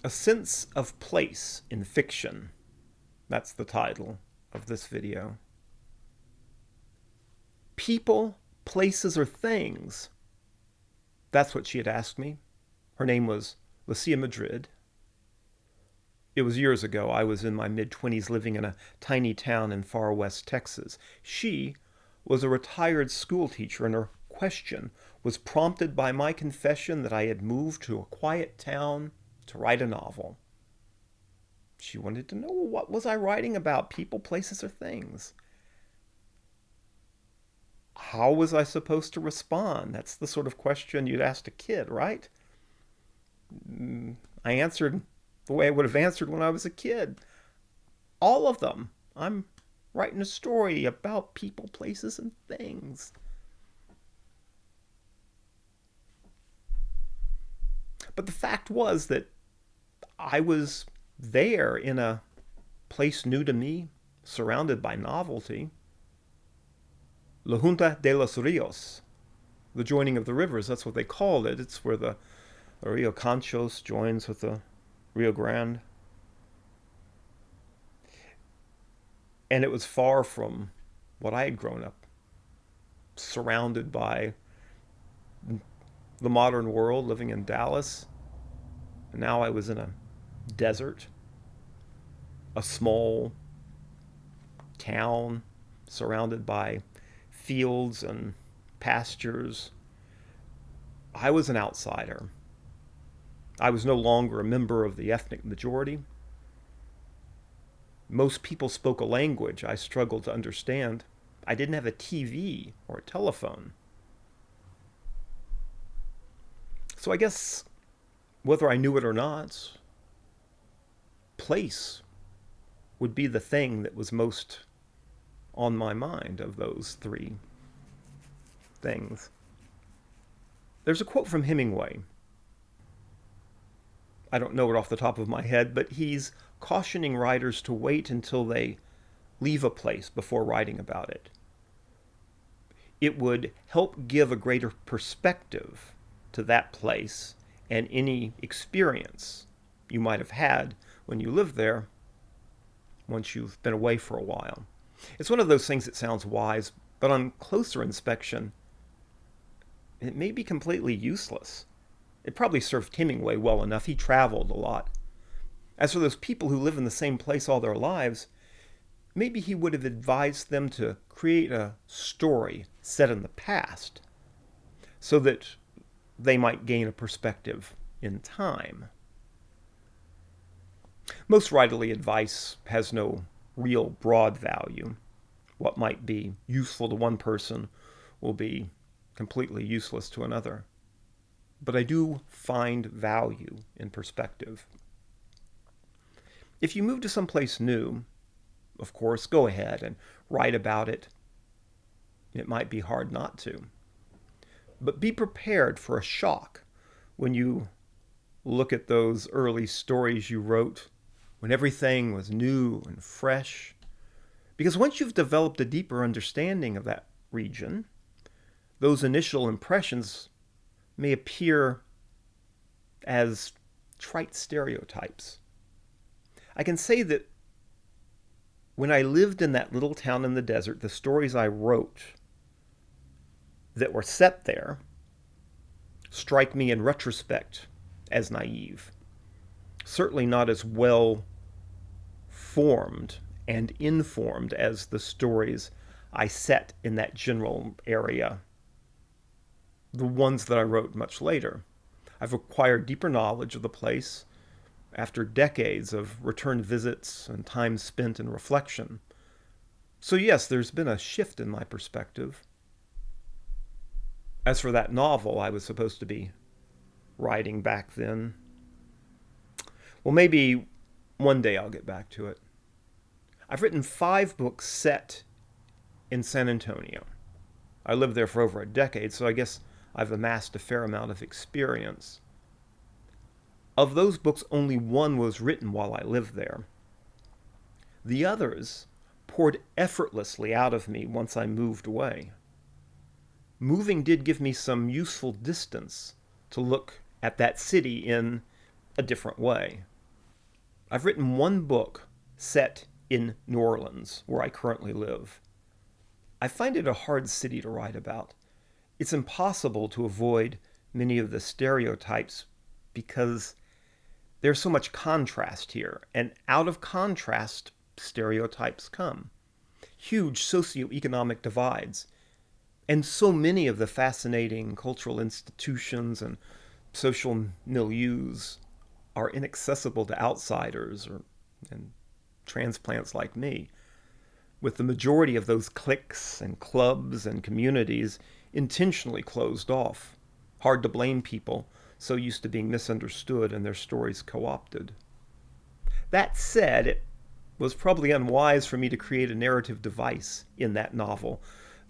A Sense of Place in Fiction. That's the title of this video. People, places, or things? That's what she had asked me. Her name was Lucia Madrid. It was years ago. I was in my mid-20s living in a tiny town in far west Texas. She was a retired school teacher, and her question was prompted by my confession that I had moved to a quiet town to write a novel. She wanted to know, what was I writing about? People, places, or things? How was I supposed to respond? That's the sort of question you'd ask a kid, right? I answered the way I would have answered when I was a kid. All of them. I'm writing a story about people, places, and things. But the fact was that I was there in a place new to me, surrounded by novelty. La Junta de los Rios, the joining of the rivers, that's what they called it. It's where the Rio Conchos joins with the Rio Grande. And it was far from what I had grown up, surrounded by the modern world, living in Dallas. And now I was in a desert, a small town surrounded by fields and pastures. I was an outsider. I was no longer a member of the ethnic majority. Most people spoke a language I struggled to understand. I didn't have a TV or a telephone. So I guess, whether I knew it or not, place would be the thing that was most on my mind of those three things. There's a quote from Hemingway. I don't know it off the top of my head, but he's cautioning writers to wait until they leave a place before writing about it. It would help give a greater perspective to that place and any experience you might have had when you lived there once you've been away for a while. It's one of those things that sounds wise, but on closer inspection, it may be completely useless. It probably served Hemingway well enough. He traveled a lot. As for those people who live in the same place all their lives, maybe he would have advised them to create a story set in the past so that they might gain a perspective in time. Most writerly advice has no real broad value. What might be useful to one person will be completely useless to another. But I do find value in perspective. If you move to someplace new, of course, go ahead and write about it. It might be hard not to. But be prepared for a shock when you look at those early stories you wrote, when everything was new and fresh. Because once you've developed a deeper understanding of that region, those initial impressions may appear as trite stereotypes. I can say that when I lived in that little town in the desert, the stories I wrote that were set there strike me in retrospect as naive. Certainly not as well formed and informed as the stories I set in that general area, the ones that I wrote much later. I've acquired deeper knowledge of the place after decades of return visits and time spent in reflection. So yes, there's been a shift in my perspective. As for that novel I was supposed to be writing back then, well, maybe one day I'll get back to it. I've written 5 books set in San Antonio. I lived there for over a decade, so I guess I've amassed a fair amount of experience. Of those books, only one was written while I lived there. The others poured effortlessly out of me once I moved away. Moving did give me some useful distance to look at that city in a different way. I've written one book set in New Orleans, where I currently live. I find it a hard city to write about. It's impossible to avoid many of the stereotypes because there's so much contrast here, and out of contrast, stereotypes come. Huge socioeconomic divides, and so many of the fascinating cultural institutions and social milieus are inaccessible to outsiders and transplants like me, with the majority of those cliques and clubs and communities intentionally closed off. Hard to blame people so used to being misunderstood and their stories co-opted. That said, it was probably unwise for me to create a narrative device in that novel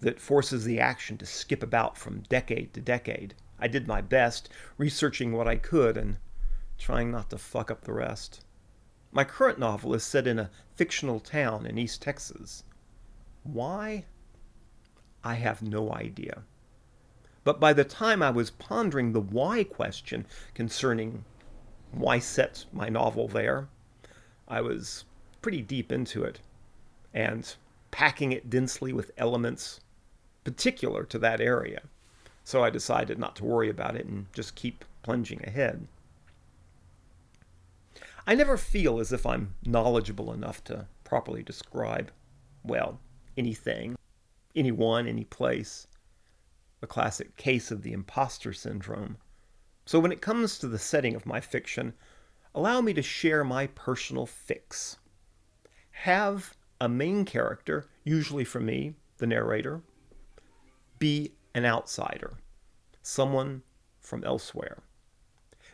that forces the action to skip about from decade to decade. I did my best, researching what I could and trying not to fuck up the rest. My current novel is set in a fictional town in East Texas. Why? I have no idea. But by the time I was pondering the why question concerning why set my novel there, I was pretty deep into it and packing it densely with elements particular to that area. So I decided not to worry about it and just keep plunging ahead. I never feel as if I'm knowledgeable enough to properly describe, well, anything, anyone, any place. A classic case of the imposter syndrome. So when it comes to the setting of my fiction, allow me to share my personal fix. Have a main character, usually for me, the narrator, be an outsider, someone from elsewhere.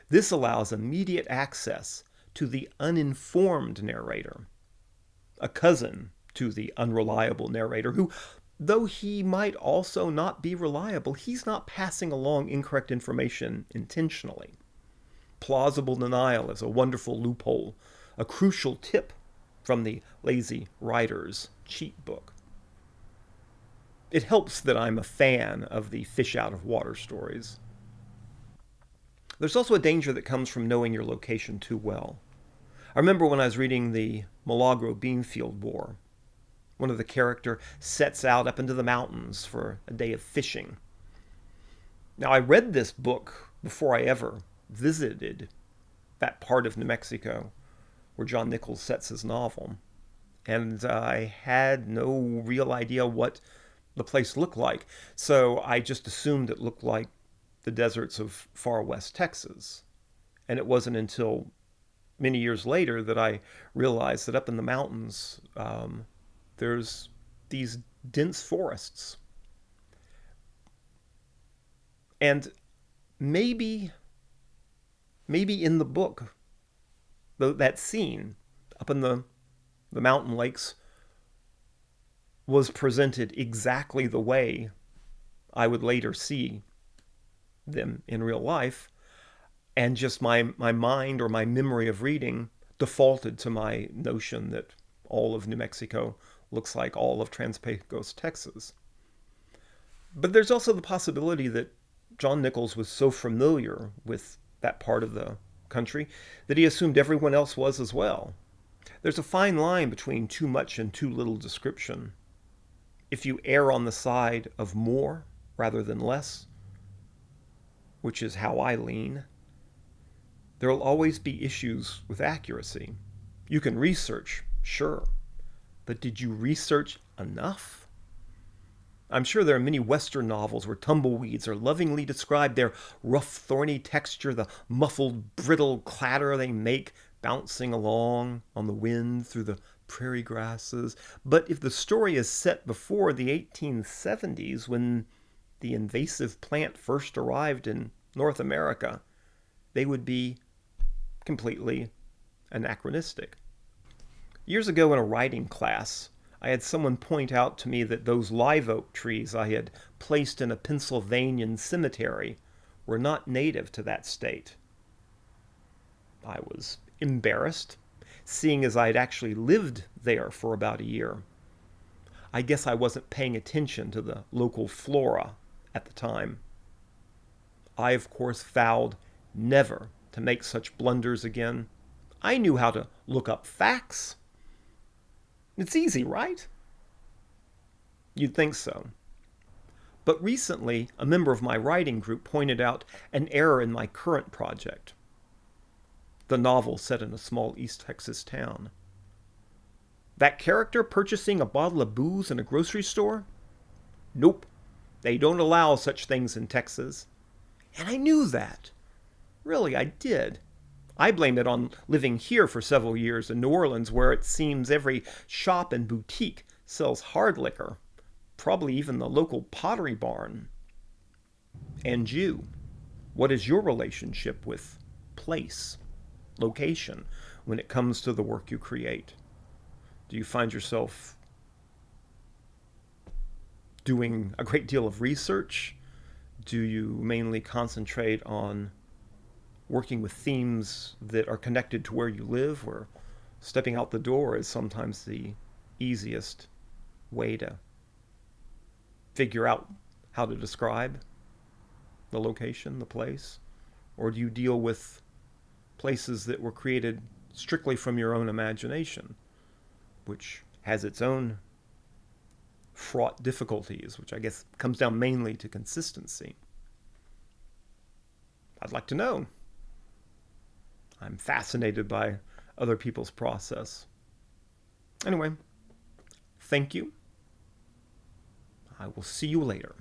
This allows immediate access to the uninformed narrator, a cousin to the unreliable narrator who, though he might also not be reliable, he's not passing along incorrect information intentionally. Plausible denial is a wonderful loophole, a crucial tip from the lazy writer's cheat book. It helps that I'm a fan of the fish out of water stories. There's also a danger that comes from knowing your location too well. I remember when I was reading the Milagro Beanfield War. One of the characters sets out up into the mountains for a day of fishing. Now, I read this book before I ever visited that part of New Mexico where John Nichols sets his novel. And I had no real idea what the place looked like. So I just assumed it looked like the deserts of far west Texas. And it wasn't until many years later that I realized that up in the mountains, there's these dense forests. And maybe in the book, that scene up in the mountain lakes was presented exactly the way I would later see them in real life. And just my mind or my memory of reading defaulted to my notion that all of New Mexico looks like all of Trans-Pecos, Texas. But there's also the possibility that John Nichols was so familiar with that part of the country that he assumed everyone else was as well. There's a fine line between too much and too little description. If you err on the side of more rather than less, which is how I lean, there will always be issues with accuracy. You can research, sure, but did you research enough? I'm sure there are many Western novels where tumbleweeds are lovingly described, their rough, thorny texture, the muffled, brittle clatter they make bouncing along on the wind through the prairie grasses. But if the story is set before the 1870s, when the invasive plant first arrived in North America, they would be completely anachronistic. Years ago in a writing class, I had someone point out to me that those live oak trees I had placed in a Pennsylvanian cemetery were not native to that state. I was embarrassed, seeing as I had actually lived there for about a year. I guess I wasn't paying attention to the local flora at the time. I, of course, vowed never to make such blunders again. I knew how to look up facts. It's easy, right? You'd think so. But recently, a member of my writing group pointed out an error in my current project. The novel set in a small East Texas town. That character purchasing a bottle of booze in a grocery store? Nope. They don't allow such things in Texas. And I knew that. Really, I did. I blame it on living here for several years in New Orleans, where it seems every shop and boutique sells hard liquor, probably even the local pottery barn. And you, what is your relationship with place, location, when it comes to the work you create? Do you find yourself doing a great deal of research? Do you mainly concentrate on working with themes that are connected to where you live, where stepping out the door is sometimes the easiest way to figure out how to describe the location, the place? Or do you deal with places that were created strictly from your own imagination, which has its own fraught difficulties, which I guess comes down mainly to consistency? I'd like to know. I'm fascinated by other people's process. Anyway, thank you. I will see you later.